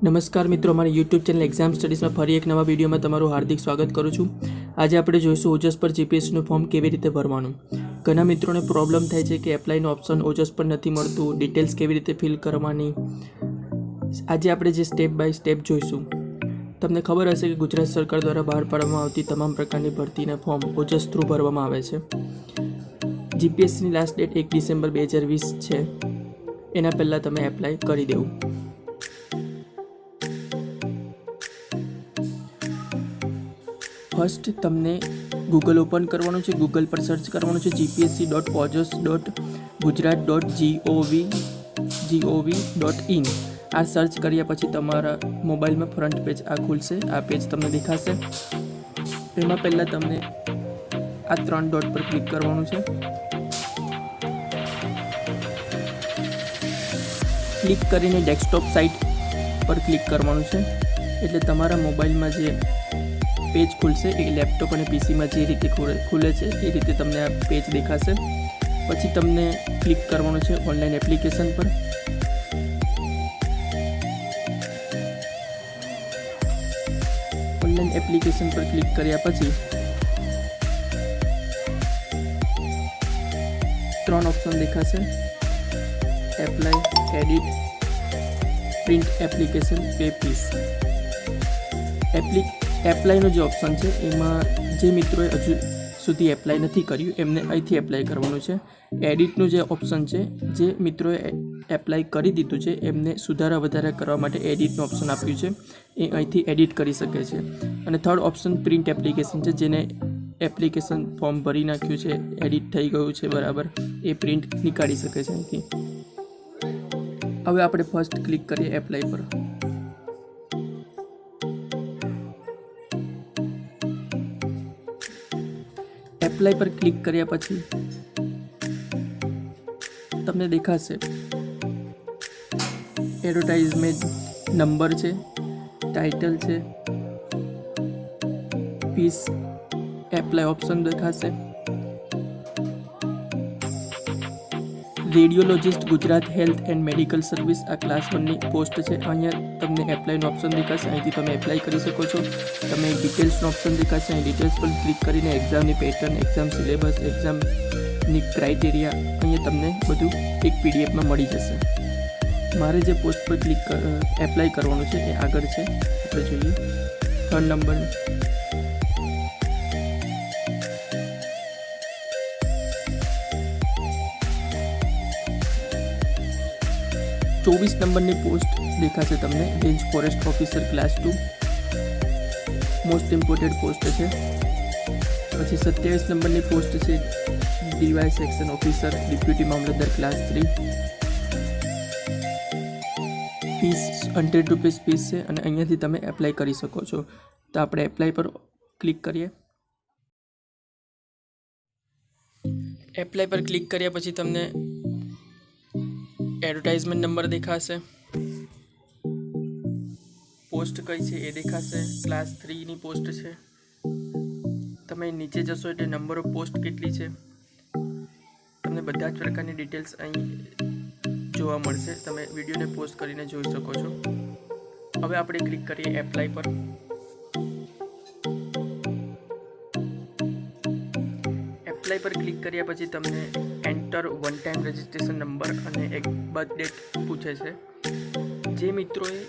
નમસ્કાર મિત્રો, અમારી યુટ્યુબ ચેનલ એક્ઝામ સ્ટડીઝમાં ફરી એક નવા વિડીયોમાં તમારું હાર્દિક સ્વાગત કરું છું. આજે આપણે જોઈશું ઓજસ પર જીપીએસસીનું ફોર્મ કેવી રીતે ભરવાનું. ઘણા મિત્રોને પ્રોબ્લેમ થાય છે કે એપ્લાયનું ઓપ્શન ઓજસ પર નથી મળતું, ડિટેલ્સ કેવી રીતે ફિલ કરવાની. આજે આપણે જે સ્ટેપ બાય સ્ટેપ જોઈશું. તમને ખબર હશે કે ગુજરાત સરકાર દ્વારા બહાર પાડવામાં આવતી તમામ પ્રકારની ભરતીના ફોર્મ ઓજસ થ્રુ ભરવામાં આવે છે. જીપીએસસીની લાસ્ટ ડેટ 1 ડિસેમ્બર 2020 છે. એના પહેલાં તમે એપ્લાય કરી દેવું. ફર્સ્ટ તમને ગૂગલ ઓપન કરવાનું છે. ગૂગલ પર સર્ચ કરવાનું છે gpsc.ojas.gujarat.gov.in. આ સર્ચ કર્યા પછી તમારા મોબાઈલમાં ફ્રન્ટ પેજ આ ખુલશે. આ પેજ તમને દેખાશે. એમાં પહેલાં તમને આ 3 ડોટ પર ક્લિક કરવાનું છે. ક્લિક કરીને ડેસ્કટોપ સાઇટ પર ક્લિક કરવાનું છે. એટલે તમારા મોબાઈલમાં જે પેજ ખુલશે એ લેપટોપ અને પીસીમાં જે રીતે ખુલે છે એ રીતે તમને આ પેજ દેખાશે. પછી તમને ક્લિક કરવાનું છે ઓનલાઈન એપ્લિકેશન પર. ઓનલાઈન એપ્લિકેશન પર ક્લિક કર્યા પછી 3 ઓપ્શન દેખાશે: apply, edit, print application, pay fees. એપ્લાયનો જે ઓપ્શન છે એમાં જે મિત્રોએ હજુ સુધી એપ્લાય નથી કર્યું એમને અહીંથી એપ્લાય કરવાનું છે. એડિટનું જે ઓપ્શન છે, જે મિત્રોએ એપ્લાય કરી દીધું છે એમને સુધારા વધારા કરવા માટે એડિટનું ઓપ્શન આપ્યું છે, એ અહીંથી એડિટ કરી શકે છે. અને થર્ડ ઓપ્શન પ્રિન્ટ એપ્લિકેશન છે, જેને એપ્લિકેશન ફોર્મ ભરી નાખ્યું છે, એડિટ થઈ ગયું છે બરાબર, એ પ્રિન્ટ નીકાળી શકે છે અહીંથી. હવે આપણે ફર્સ્ટ ક્લિક કરીએ એપ્લાય પર. એપ્લાય પર ક્લિક કર્યા પછી તમને દેખાશે એડવર્ટાઇઝમેન્ટ નંબર છે, ટાઇટલ છે, ફીસ, એપ્લાય ઓપ્શન દેખાશે. Radiologist Gujarat health and medical service આ ક્લાસ 1ની પોસ્ટ છે. અહીંયા તમને એપ્લાયનો ઓપ્શન દેખાશે, અહીંથી તમે એપ્લાય કરી શકો છો. તમે ડિટેલ્સનો ઓપ્શન દેખાશે, અહીં ડિટેલ્સ પર ક્લિક કરીને એક્ઝામની પેટર્ન, એક્ઝામ સિલેબસ, એક્ઝામની ક્રાઇટેરિયા અહીંયા તમને બધું એક પીડીએફમાં મળી જશે. મારે જે પોસ્ટ પર એપ્લાય કરવાનું છે એ આગળ છે, આપણે જોઈએ 3 નંબર. ચોવીસ નંબરની પોસ્ટ દેખાશે તમને, range forest officer class 2, most important post છે. પછી 27 નંબરની પોસ્ટ છે ડીવાય સેક્શન ઓફિસર, ડેપ્યુટી મામલતદાર ક્લાસ 3. ફીસ 100 રૂપીસ ફીસ છે અને અહીંયાથી તમે એપ્લાય કરી શકો છો. તો આપણે એપ્લાય પર ક્લિક કરીએ. એપ્લાય પર ક્લિક કર્યા પછી તમને એડવર્ટાઇઝમેન્ટ નંબર દેખાશે, પોસ્ટ કઈ છે એ દેખાશે, ક્લાસ 3ની પોસ્ટ છે. તમે નીચે જશો એટલે નંબર ઓફ પોસ્ટ કેટલી છે તમને બધા જ પ્રકારની ડિટેલ્સ અહીં જોવા મળશે. તમે વિડીયોને પોઝ કરીને જોઈ શકો છો. હવે આપણે ક્લિક કરીએ એપ્લાય પર. એપ્લાય પર ક્લિક કર્યા પછી તમને enter one time registration number અને એક બર્થ ડેટ પૂછે છે. જે મિત્રોએ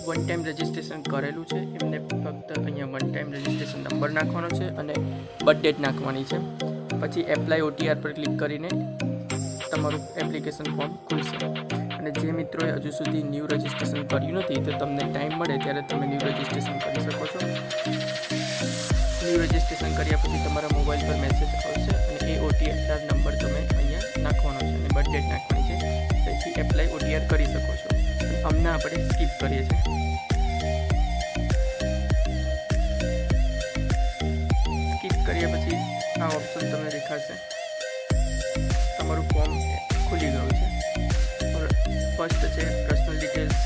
વન ટાઈમ રજિસ્ટ્રેશન કરેલું છે એમને ફક્ત અહીંયા વન ટાઈમ રજિસ્ટ્રેશન નંબર નાખવાનો છે અને બર્થ ડેટ નાખવાની છે. પછી એપ્લાય ઓટીઆર પર ક્લિક કરીને તમારું એપ્લિકેશન ફોર્મ ખુલશે. અને જે મિત્રોએ હજુ સુધી ન્યૂ રજિસ્ટ્રેશન કર્યું નથી તો તમને ટાઈમ મળે ત્યારે તમે ન્યૂ રજિસ્ટ્રેશન કરી શકો છો. ન્યૂ રજિસ્ટ્રેશન કર્યા પછી તમારા મોબાઈલ પર મેસેજ આવશે અને એ ઓટીઆર નંબર તમે અહીંયા નાખવાનો છે અને બર્થ ડેટ નાખવાની છે. તેથી એપ્લાય ઓટીઆર કરી શકો છો. હમણાં આપણે સ્કીપ કરીએ છીએ. સ્કીપ કર્યા પછી આ ઓપ્શન તમને દેખાશે. તમારું ફોર્મ ખુલી ગયું છે. ફર્સ્ટ છે પર્સનલ ડિટેલ્સ,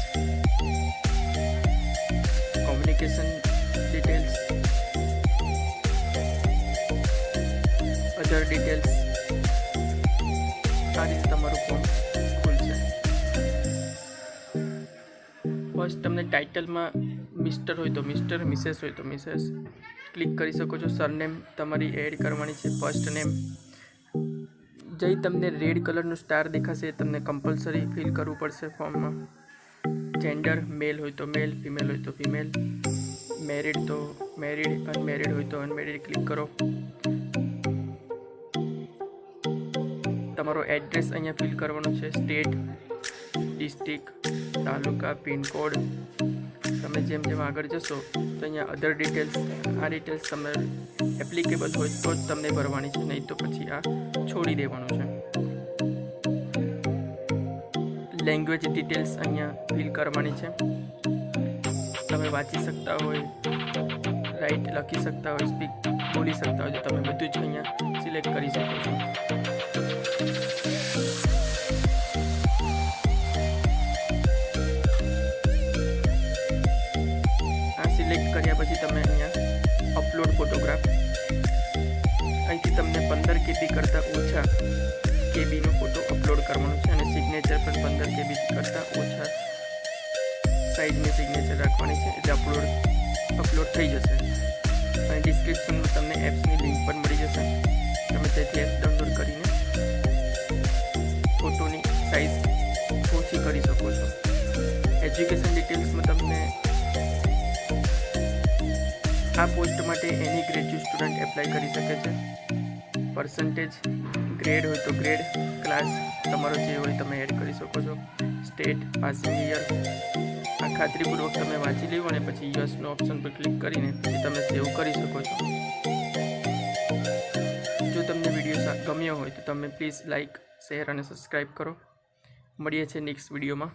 કોમ્યુનિકેશન ડિટેલ્સ, અધર ડિટેલ્સ. આ રીતે તમારું ફોર્મ ખુલશે. ફર્સ્ટ તમને ટાઇટલમાં મિસ્ટર હોય તો મિસ્ટર, મિસેસ હોય તો મિસેસ ક્લિક કરી શકો છો. સરનેમ તમારી એડ કરવાની છે. ફર્સ્ટ નેમ જે તમને રેડ કલરનું સ્ટાર દેખાશે એ તમને કમ્પલસરી ફિલ કરવું પડશે ફોર્મમાં. જેન્ડર મેલ હોય તો મેલ, ફિમેલ હોય તો ફિમેલ, મેરિડ તો મેરિડ, અનમેરિડ હોય તો અનમેરિડ ક્લિક કરો. તમારો એડ્રેસ અહીંયા ફિલ કરવાનો છે. સ્ટેટ, ડિસ્ટ્રિક્ટ, તાલુકા, પિનકોડ. તમે જેમ જેમ આગળ જશો તો અહીંયા અધર ડિટેલ્સ, આ ડિટેલ્સ તમે એપ્લિકેબલ હોય તો જ તમને ભરવાની છે, નહીં તો પછી આ છોડી દેવાનું છે. લેંગ્વેજ ડિટેલ્સ અહીંયા ફિલ કરવાની છે. તમે વાંચી શકતા હોય, રાઇટ લખી શકતા હોય, સ્પીક બોલી શકતા હોય તો તમે બધું જ અહીંયા સિલેક્ટ કરી શકો છો. સિલેક્ટ કર્યા પછી તમે અહીંયા અપલોડ ફોટોગ્રાફ, અહીંથી તમને 15 KB કરતાં ઓછા KBનો ફોટો અપલોડ કરવાનો છે અને સિગ્નેચર પણ 15 KB કરતાં ઓછા સાઇઝની સિગ્નેચર રાખવાની છે, એટલે અપલોડ થઈ જશે. અને ડિસ્ક્રિપ્શનમાં તમને એપ્સની લિંક પણ મળી જશે. તમે ત્યાંથી એપ ડાઉનલોડ કરીને ફોટોની સાઇઝ ઓછી કરી શકો છો. એજ્યુકેશન ડિટેલ્સમાં તમને આ પોસ્ટ માટે એની ગ્રેજ્યુએટ સ્ટુડન્ટ એપ્લાય કરી શકે છે. પર્સન્ટેજ, ગ્રેડ હોય તો ગ્રેડ, ક્લાસ તમારો જે હોય તમે એડ કરી શકો છો. સ્ટેટ, પાસિંગ યર, આ ખાતરીપૂર્વક તમે વાંચી લેવો અને પછી યસનો ઓપ્શન પર ક્લિક કરીને પછી તમે સેવ કરી શકો છો. જો તમને વિડીયો ગમ્યો હોય તો તમે પ્લીઝ લાઇક, શેર અને સબસ્ક્રાઈબ કરો. મળીએ છીએ નેક્સ્ટ વિડીયોમાં.